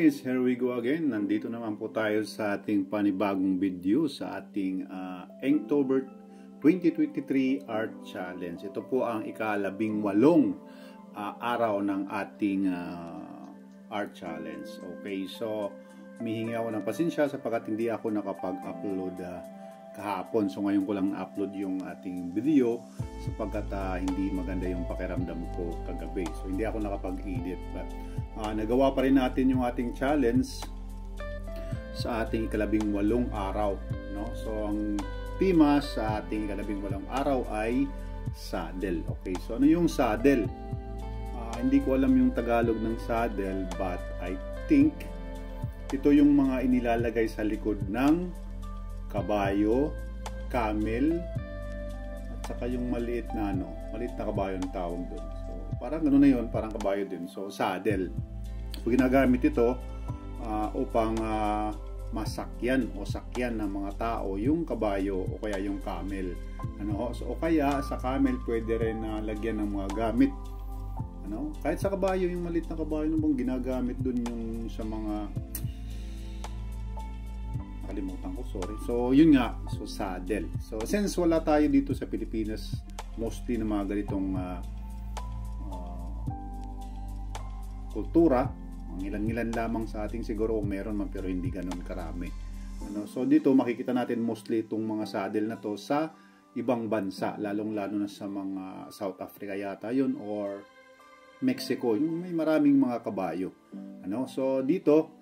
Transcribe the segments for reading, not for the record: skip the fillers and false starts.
guys, here we go again. Nandito naman po tayo sa ating panibagong video sa ating Inktober 2023 Art Challenge. Ito po ang ika-18 araw ng ating Art Challenge. Okay, so humihingi ako ng pasensya sapagkat hindi ako nakapag-upload kahapon. So ngayon ko lang na-upload yung ating video sapagkat hindi maganda yung pakiramdam ko kagabi. So hindi ako nakapag-edit, but nagawa pa rin natin yung ating challenge sa ating ika-18 araw, no? So ang tema sa ating ika-18 araw ay saddle. Okay, so ano yung saddle? Hindi ko alam yung Tagalog ng saddle, but I think ito yung mga inilalagay sa likod ng kabayo, camel, at saka yung maliit na maliit na kabayo ang tawag doon. So parang gano'n na yun, parang kabayo din. So saddle. So ginagamit ito upang masakyan o sakyan ng mga tao yung kabayo o kaya yung camel. So o kaya sa camel pwede rin lagyan ng mga gamit. Kahit sa kabayo, yung maliit na kabayo bang ginagamit doon yung sa mga nakalimutan ko, sorry. So yun nga, so saddle. So since wala tayo dito sa Pilipinas mostly na mga ganitong kultura, ilan-ilan lamang sa ating siguro kung meron man, pero hindi ganoon karami. So dito makikita natin mostly itong mga saddle na to sa ibang bansa, lalong-lalo na sa mga South Africa yata yun, or Mexico, yung may maraming mga kabayo. So dito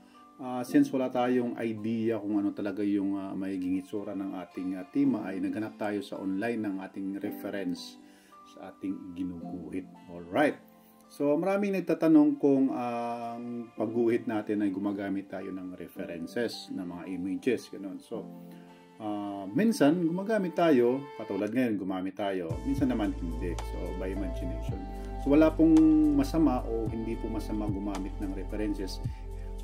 since wala tayong idea kung ano talaga yung magiging itsura ng ating tema, ay naghanap tayo sa online ng ating reference sa ating ginuguhit. Alright. So maraming nagtatanong kung ang pagguhit natin ay gumagamit tayo ng references ng mga images. Ganun. So minsan gumagamit tayo, katulad ngayon gumamit tayo, minsan naman hindi. So by imagination. So wala pong masama o hindi po masama gumamit ng references.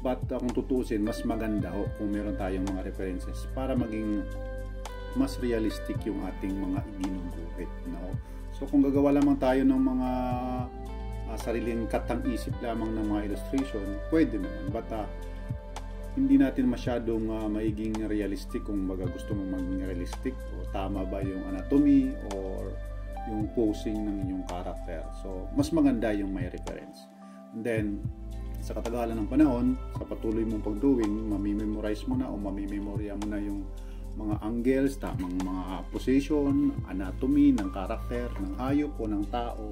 But kung tutusin, mas maganda kung meron tayong mga references para maging mas realistic yung ating mga ginuguhit. So kung gagawa lamang tayo ng mga sariling katang-isip lamang ng mga illustration, pwede naman. But hindi natin masyadong magiging realistic kung baga gusto mong maging realistic o tama ba yung anatomy or yung posing ng inyong character. So mas maganda yung may reference. And then sa katagalan ng panahon, sa patuloy mong pagdrawing, mamimemorize mo na o mamimemorya mo na yung mga angles, tamang mga position, anatomy ng karakter, ng hayop o ng tao.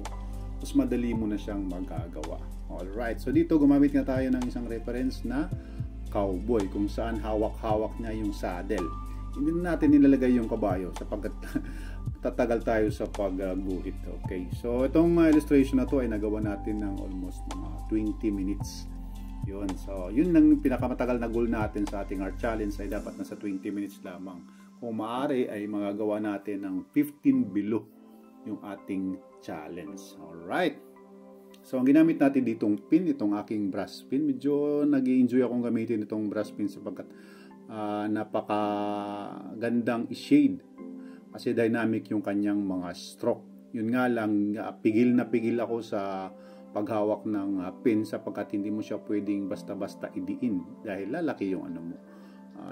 Mas madali mo na siyang magagawa. Alright, so dito gumamit nga tayo ng isang reference na cowboy, kung saan hawak-hawak niya yung saddle. Hindi na natin nilalagay yung kabayo sapagkat tatagal tayo sa pagguhit. Okay, so itong illustration na to ay nagawa natin ng almost mga 20 minutes. Yun, so yun ang pinakamatagal na goal natin sa ating art challenge, ay dapat nasa 20 minutes lamang. Kung maaari ay magagawa natin ng 15 below yung ating challenge. Alright, so ang ginamit natin ditong pin, itong aking brush pin, medyo nag-i-enjoy akong gamitin itong brush pin sapagkat napaka gandang i-shade kasi dynamic yung kanyang mga stroke. Yun nga lang, pigil na pigil ako sa paghawak ng pin sapagkat hindi mo siya pwedeng basta-basta idiin dahil lalaki yung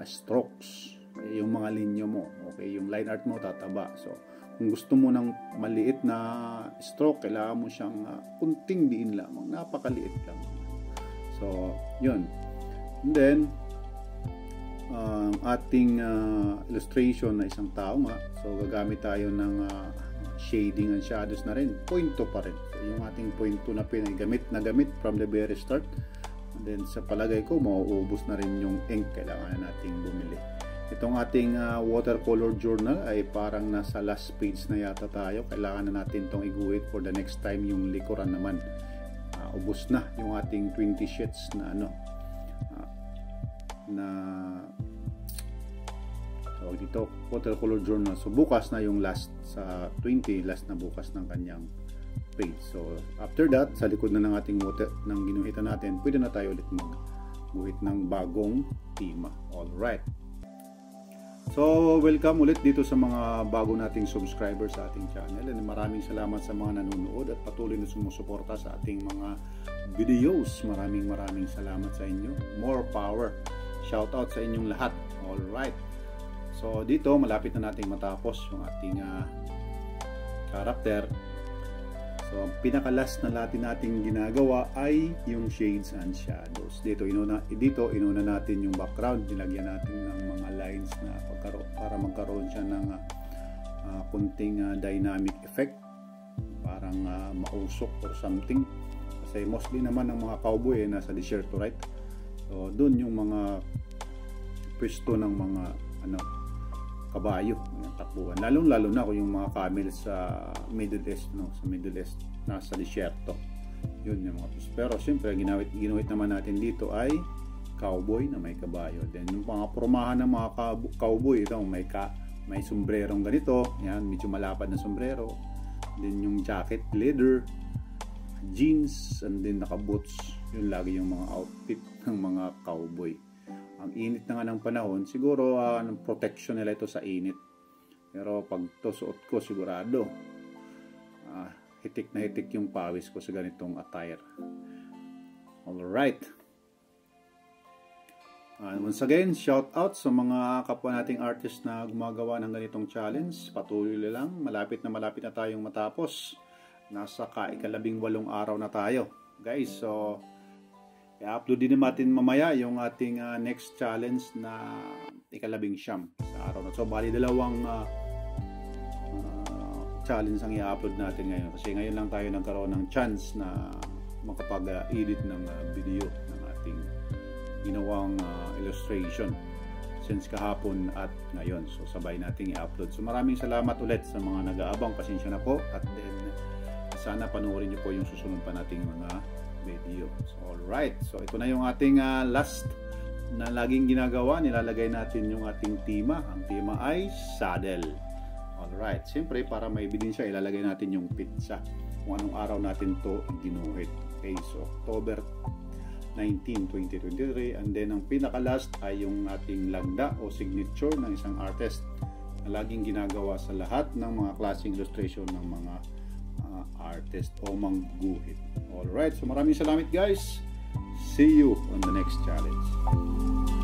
strokes, yung mga linya mo. Okay, yung line art mo tataba. So kung gusto mo ng maliit na stroke, kailangan mo siyang kunting diin lamang, napakaliit lang. So yun. And then ating illustration na isang tao nga, so gagamit tayo ng shading and shadows na rin, point 2 pa rin. So yung ating point 2 na pin ay gamit from the very start. And then sa palagay ko mauubos na rin yung ink, kailangan na nating bumili. Itong ating watercolor journal ay parang nasa last page na yata tayo, kailangan na natin itong iguhit for the next time. Yung likuran naman ubos na yung ating 20 sheets na tawag dito, watercolor journal. So bukas na yung last sa 20, last na bukas ng kanyang page. So after that, sa likod na ng ating ng ginuhitan natin, pwede na tayo ulit magguhit ng bagong tema. Alright, So, welcome ulit dito sa mga bago nating subscribers sa ating channel. And maraming salamat sa mga nanonood at patuloy na sumusuporta sa ating mga videos. Maraming salamat sa inyo. More power. Shout out sa inyong lahat. Alright. So, dito malapit na nating matapos yung ating character. So, ang pinakalas na nating ginagawa ay yung shades and shadows. Dito inuna natin yung background. Nilagyan natin ng mga lines na para magkaroon siya ng kunting dynamic effect. Parang mausok or something. Kasi mostly naman ng mga cowboy nasa desierto, right? So, dun yung mga pwesto ng mga kabayo ng takbuhan, lalo na kung yung mga camels sa Middle East, sa Middle East nasa disyerto, yun yung mga pwesto. Pero siyempre ginuhit naman natin dito ay cowboy na may kabayo. Then yung mga pormahan ng mga cowboy, ito may sombrerong ganito, yan, medyo malapad na sombrero. Then yung jacket leather, jeans, and then naka boots. Yun lagi yung mga outfit ng mga cowboy. Ang init na nga ng panahon, siguro protection nila ito sa init. Pero pag to suot ko, sigurado hitik na hitik yung pawis ko sa ganitong attire. Alright. Once again, shout out sa mga kapwa nating artist na gumagawa ng ganitong challenge. Patuloy lang, malapit na tayong matapos. Nasa ika-18 araw na tayo, guys. So i-upload din natin mamaya yung ating next challenge na ika-19 sa araw na. So bali dalawang challenge ang i-upload natin ngayon. Kasi ngayon lang tayo nagkaroon ng chance na makapag-edit ng video ng ating ginawang illustration since kahapon at ngayon. So sabay nating i-upload. So maraming salamat ulit sa mga nag-aabang. Pasensya na po. At then sana panoorin niyo po yung susunod pa nating mga video. So, alright. So, ito na yung ating last na laging ginagawa. Nilalagay natin yung ating tema. Ang tema ay saddle. Alright. Siyempre, para may ebidensya, ilalagay natin yung pizza. Kung anong araw natin to ginuhit. Okay. So, October 19, 2023. And then, ang pinaka-last ay yung ating lagda o signature ng isang artist na laging ginagawa sa lahat ng mga klaseng illustration ng mga artist o mangguhit. Alright, so maraming salamat guys. See you on the next challenge.